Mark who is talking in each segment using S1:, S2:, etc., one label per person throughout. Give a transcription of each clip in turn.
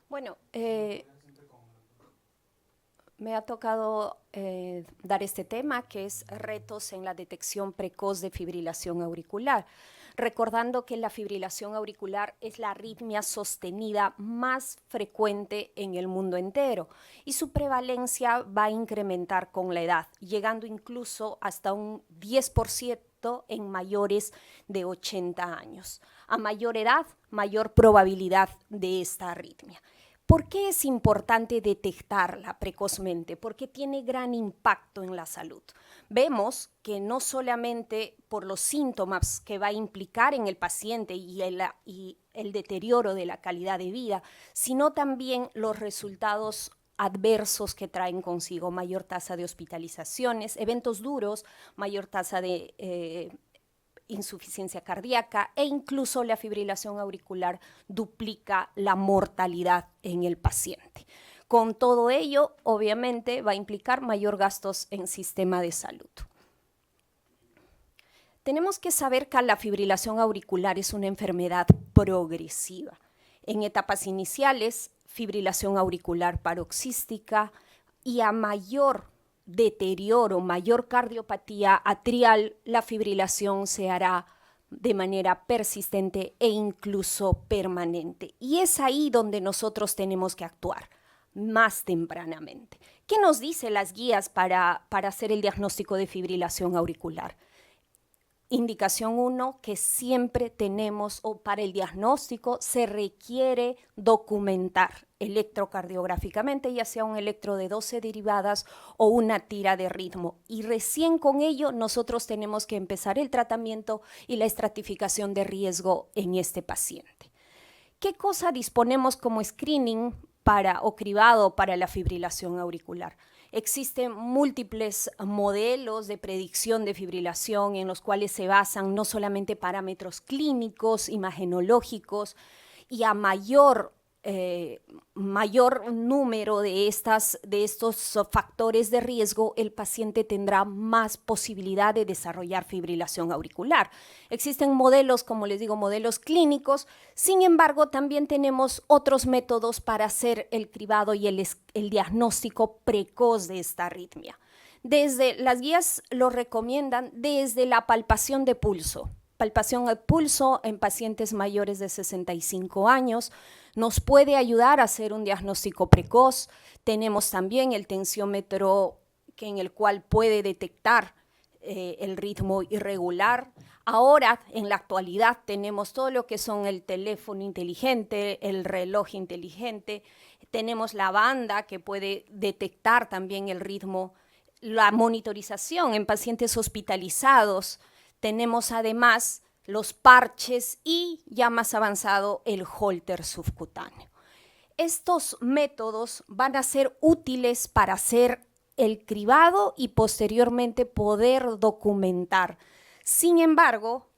S1: Bueno, me ha tocado dar este tema, que es retos en la detección precoz de fibrilación auricular, recordando que la fibrilación auricular es la arritmia sostenida más frecuente en el mundo entero y su prevalencia va a incrementar con la edad, llegando incluso hasta un 10% en mayores de 80 años. A mayor edad, mayor probabilidad de esta arritmia. ¿Por qué es importante detectarla precozmente? Porque tiene gran impacto en la salud. Vemos que no solamente por los síntomas que va a implicar en el paciente y el deterioro de la calidad de vida, sino también los resultados adversos que traen consigo: mayor tasa de hospitalizaciones, eventos duros, mayor tasa de insuficiencia cardíaca, e incluso la fibrilación auricular duplica la mortalidad en el paciente. Con todo ello, obviamente, va a implicar mayor gastos en sistema de salud. Tenemos que saber que la fibrilación auricular es una enfermedad progresiva. En etapas iniciales, fibrilación auricular paroxística, y a mayor deterioro, mayor cardiopatía atrial, la fibrilación se hará de manera persistente e incluso permanente. Y es ahí donde nosotros tenemos que actuar más tempranamente. ¿Qué nos dicen las guías para hacer el diagnóstico de fibrilación auricular? Indicación 1, que siempre tenemos, o para el diagnóstico se requiere documentar electrocardiográficamente, ya sea un electro de 12 derivadas o una tira de ritmo. Y recién con ello nosotros tenemos que empezar el tratamiento y la estratificación de riesgo en este paciente. ¿Qué cosa disponemos como screening o cribado para la fibrilación auricular? Existen múltiples modelos de predicción de fibrilación en los cuales se basan no solamente parámetros clínicos, imagenológicos, y a mayor número de estos factores de riesgo, el paciente tendrá más posibilidad de desarrollar fibrilación auricular. Existen modelos, como les digo, modelos clínicos. Sin embargo, también tenemos otros métodos para hacer el cribado y el diagnóstico precoz de esta arritmia. Las guías lo recomiendan desde la palpación de pulso. Palpación de pulso en pacientes mayores de 65 años nos puede ayudar a hacer un diagnóstico precoz. Tenemos también el tensiómetro, en el cual puede detectar el ritmo irregular. Ahora, en la actualidad, tenemos todo lo que son el teléfono inteligente, el reloj inteligente, tenemos la banda que puede detectar también el ritmo, la monitorización en pacientes hospitalizados. Tenemos además los parches y, ya más avanzado, el holter subcutáneo. Estos métodos van a ser útiles para hacer el cribado y posteriormente poder documentar. Sin embargo,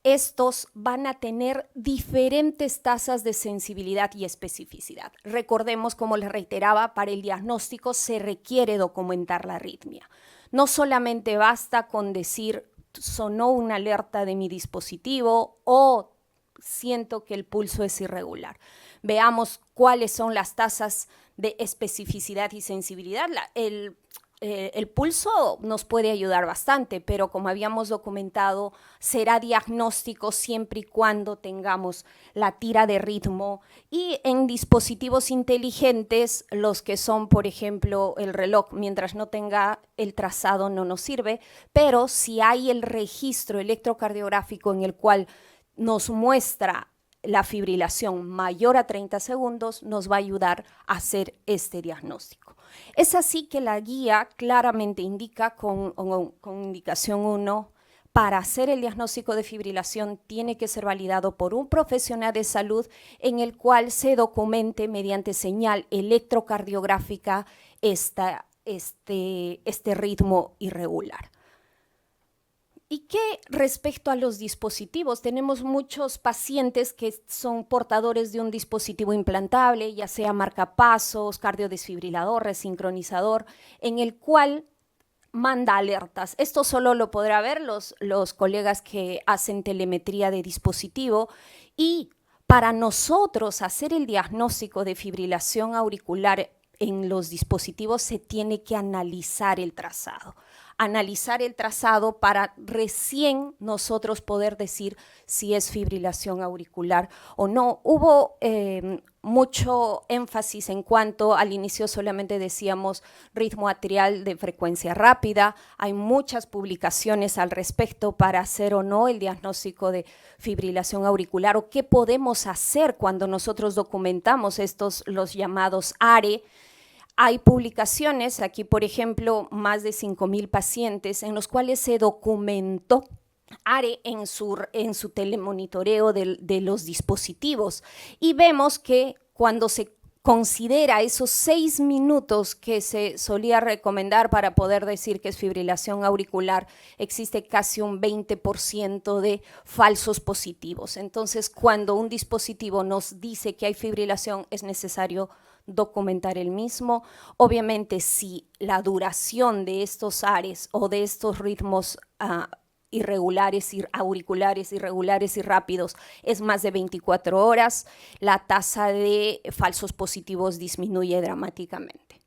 S1: estos van a tener diferentes tasas de sensibilidad y especificidad. Recordemos, como les reiteraba, para el diagnóstico se requiere documentar la arritmia. No solamente basta con decir sonó una alerta de mi dispositivo o siento que el pulso es irregular. Veamos cuáles son las tasas de especificidad y sensibilidad. El pulso nos puede ayudar bastante, pero como habíamos documentado, será diagnóstico siempre y cuando tengamos la tira de ritmo. Y en dispositivos inteligentes, los que son, por ejemplo, el reloj, mientras no tenga el trazado no nos sirve, pero si hay el registro electrocardiográfico en el cual nos muestra la fibrilación mayor a 30 segundos, nos va a ayudar a hacer este diagnóstico. Es así que la guía claramente indica con indicación 1, para hacer el diagnóstico de fibrilación tiene que ser validado por un profesional de salud en el cual se documente mediante señal electrocardiográfica este ritmo irregular. ¿Y qué respecto a los dispositivos? Tenemos muchos pacientes que son portadores de un dispositivo implantable, ya sea marcapasos, cardiodesfibrilador, resincronizador, en el cual manda alertas. Esto solo lo podrá ver los colegas que hacen telemetría de dispositivo, y para nosotros hacer el diagnóstico de fibrilación auricular en los dispositivos se tiene que analizar el trazado. Analizar el trazado para recién nosotros poder decir si es fibrilación auricular o no. Hubo mucho énfasis en cuanto al inicio solamente decíamos ritmo atrial de frecuencia rápida. Hay muchas publicaciones al respecto para hacer o no el diagnóstico de fibrilación auricular o qué podemos hacer cuando nosotros documentamos los llamados ARE. Hay publicaciones, aquí por ejemplo, más de 5,000 pacientes en los cuales se documentó ARE en su telemonitoreo de los dispositivos y vemos que cuando se considera esos 6 minutos que se solía recomendar para poder decir que es fibrilación auricular, existe casi un 20% de falsos positivos. Entonces, cuando un dispositivo nos dice que hay fibrilación, es necesario documentar el mismo. Obviamente, si la duración de estos ARES o de estos ritmos irregulares, auriculares irregulares y rápidos es más de 24 horas, la tasa de falsos positivos disminuye dramáticamente.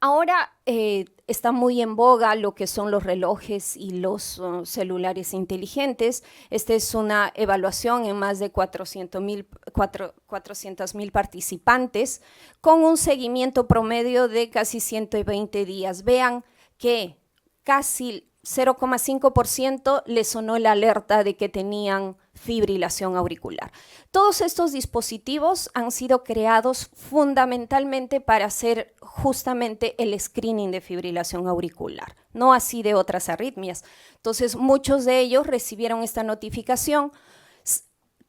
S1: Ahora está muy en boga lo que son los relojes y los celulares inteligentes. Esta es una evaluación en más de 400,000 participantes con un seguimiento promedio de casi 120 días. Vean que casi 0,5% les sonó la alerta de que tenían fibrilación auricular. Todos estos dispositivos han sido creados fundamentalmente para hacer justamente el screening de fibrilación auricular, no así de otras arritmias. Entonces, muchos de ellos recibieron esta notificación,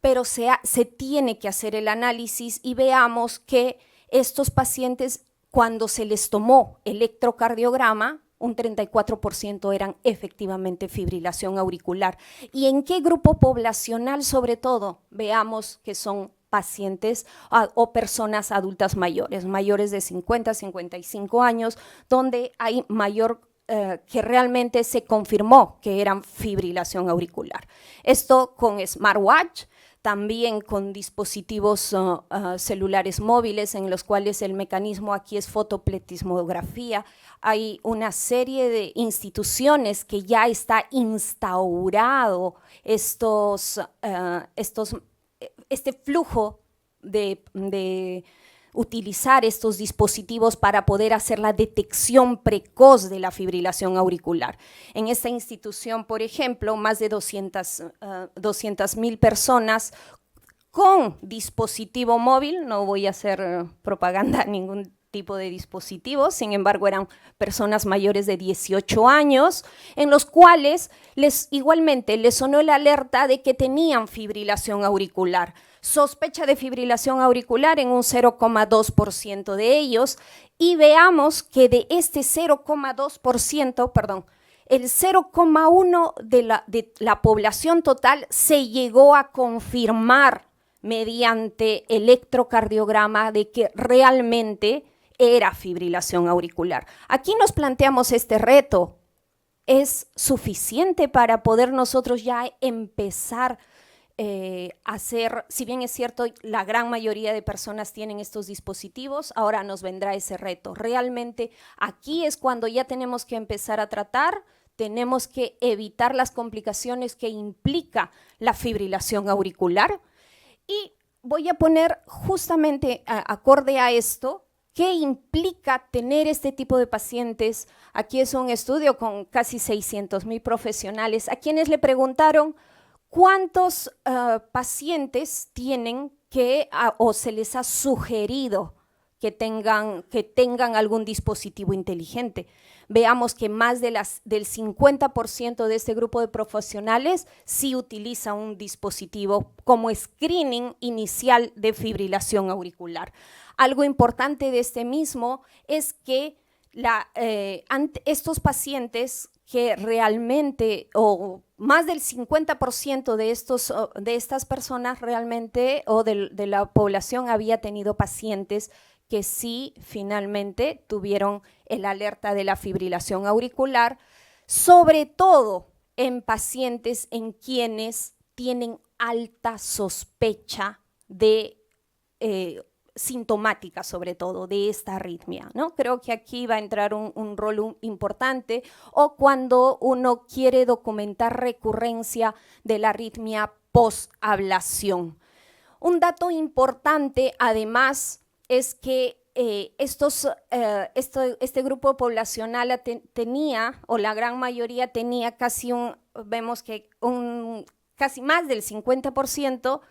S1: pero se tiene que hacer el análisis y veamos que estos pacientes, cuando se les tomó electrocardiograma, un 34% eran efectivamente fibrilación auricular. ¿Y en qué grupo poblacional sobre todo? Veamos que son pacientes o personas adultas mayores de 50, 55 años, donde hay mayor que realmente se confirmó que eran fibrilación auricular. Esto con smartwatch, también con dispositivos celulares móviles en los cuales el mecanismo aquí es fotopletismografía. Hay una serie de instituciones que ya está instaurado este flujo de utilizar estos dispositivos para poder hacer la detección precoz de la fibrilación auricular. En esta institución, por ejemplo, más de 200,000 personas con dispositivo móvil, no voy a hacer propaganda a ningún tipo de dispositivos, sin embargo eran personas mayores de 18 años, en los cuales igualmente les sonó la alerta de que tenían fibrilación auricular. Sospecha de fibrilación auricular en un 0,2% de ellos y veamos que de este 0,2%, perdón, el 0,1% de la población total se llegó a confirmar mediante electrocardiograma de que realmente era fibrilación auricular. Aquí nos planteamos este reto. ¿Es suficiente para poder nosotros ya empezar hacer, si bien es cierto, la gran mayoría de personas tienen estos dispositivos, ahora nos vendrá ese reto? Realmente aquí es cuando ya tenemos que empezar a tratar, tenemos que evitar las complicaciones que implica la fibrilación auricular y voy a poner justamente acorde a esto, ¿qué implica tener este tipo de pacientes? Aquí es un estudio con casi 600,000 profesionales a quienes le preguntaron ¿cuántos pacientes tienen o se les ha sugerido que tengan algún dispositivo inteligente? Veamos que más del 50% de este grupo de profesionales sí utiliza un dispositivo como screening inicial de fibrilación auricular. Algo importante de este mismo es que estos pacientes que realmente, o más del 50% de estas personas realmente, o de la población había tenido pacientes que sí finalmente tuvieron el alerta de la fibrilación auricular, sobre todo en pacientes en quienes tienen alta sospecha de sintomática, sobre todo, de esta arritmia, ¿no? Creo que aquí va a entrar un rol importante, o cuando uno quiere documentar recurrencia de la arritmia post-ablación. Un dato importante, además, es que este grupo poblacional tenía, o la gran mayoría tenía vemos que casi más del 50%,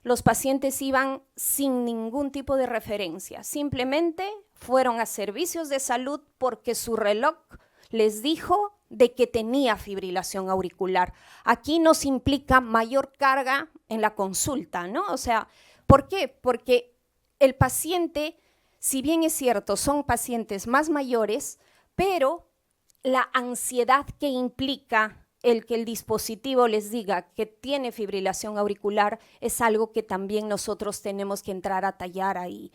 S1: los pacientes iban sin ningún tipo de referencia, simplemente fueron a servicios de salud porque su reloj les dijo de que tenía fibrilación auricular. Aquí nos implica mayor carga en la consulta, ¿no? O sea, ¿por qué? Porque el paciente, si bien es cierto, son pacientes más mayores, pero la ansiedad que implica el que el dispositivo les diga que tiene fibrilación auricular es algo que también nosotros tenemos que entrar a tallar ahí.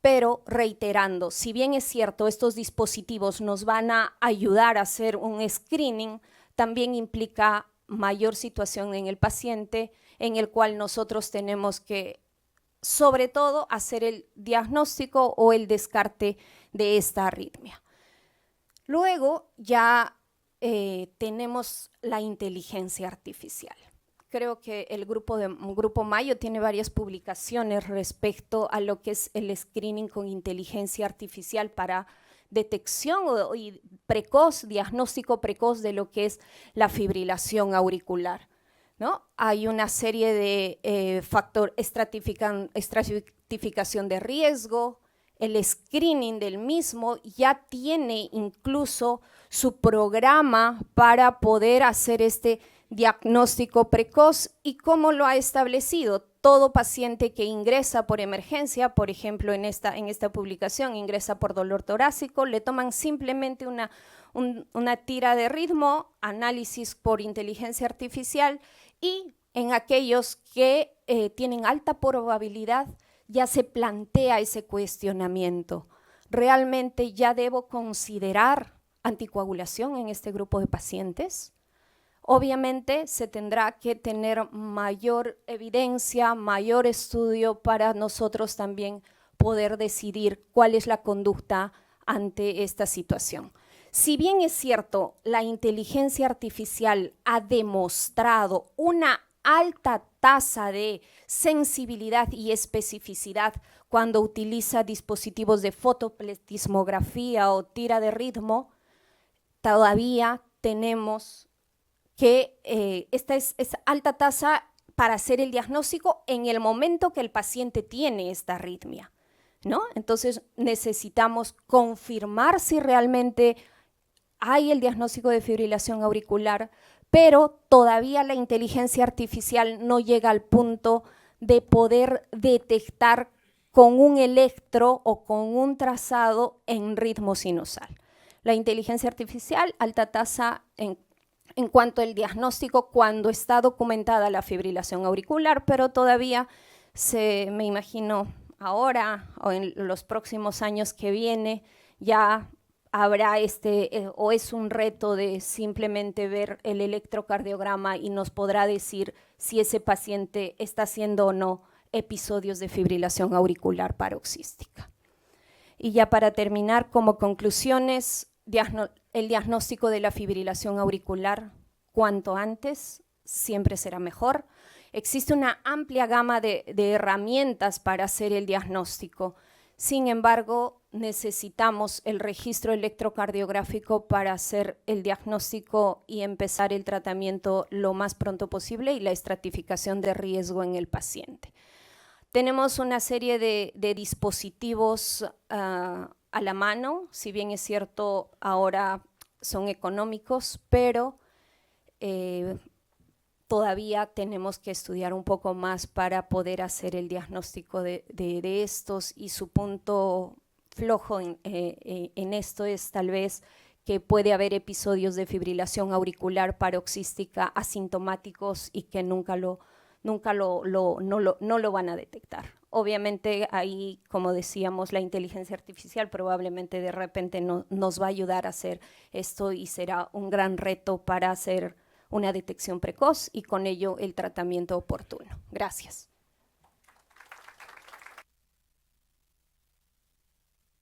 S1: Pero reiterando, si bien es cierto, estos dispositivos nos van a ayudar a hacer un screening, también implica mayor situación en el paciente, en el cual nosotros tenemos que, sobre todo, hacer el diagnóstico o el descarte de esta arritmia. Luego ya tenemos la inteligencia artificial. Creo que el Grupo Mayo tiene varias publicaciones respecto a lo que es el screening con inteligencia artificial para detección y diagnóstico precoz de lo que es la fibrilación auricular, ¿no? Hay una serie de estratificación de riesgo. El screening del mismo ya tiene incluso su programa para poder hacer este diagnóstico precoz. ¿Y cómo lo ha establecido? Todo paciente que ingresa por emergencia, por ejemplo, en esta publicación, ingresa por dolor torácico, le toman simplemente una tira de ritmo, análisis por inteligencia artificial, y en aquellos que tienen alta probabilidad ya se plantea ese cuestionamiento. ¿Realmente ya debo considerar anticoagulación en este grupo de pacientes? Obviamente se tendrá que tener mayor evidencia, mayor estudio para nosotros también poder decidir cuál es la conducta ante esta situación. Si bien es cierto, la inteligencia artificial ha demostrado una alta tasa de sensibilidad y especificidad cuando utiliza dispositivos de fotopletismografía o tira de ritmo, todavía tenemos que esta es alta tasa para hacer el diagnóstico en el momento que el paciente tiene esta arritmia, ¿no? Entonces necesitamos confirmar si realmente hay el diagnóstico de fibrilación auricular, pero todavía la inteligencia artificial no llega al punto de poder detectar con un electro o con un trazado en ritmo sinusal. La inteligencia artificial, alta tasa en cuanto al diagnóstico cuando está documentada la fibrilación auricular, pero todavía me imagino ahora o en los próximos años que viene ya habrá o es un reto de simplemente ver el electrocardiograma y nos podrá decir si ese paciente está haciendo o no episodios de fibrilación auricular paroxística. Y ya para terminar, como conclusiones, el diagnóstico de la fibrilación auricular cuanto antes siempre será mejor. Existe una amplia gama de herramientas para hacer el diagnóstico. Sin embargo, necesitamos el registro electrocardiográfico para hacer el diagnóstico y empezar el tratamiento lo más pronto posible y la estratificación de riesgo en el paciente. Tenemos una serie de dispositivos a la mano, si bien es cierto ahora son económicos, pero todavía tenemos que estudiar un poco más para poder hacer el diagnóstico de estos, y su punto flojo en esto es tal vez que puede haber episodios de fibrilación auricular paroxística asintomáticos y que no lo van a detectar. Obviamente ahí, como decíamos, la inteligencia artificial probablemente de repente nos va a ayudar a hacer esto y será un gran reto para hacer una detección precoz y con ello el tratamiento oportuno. Gracias.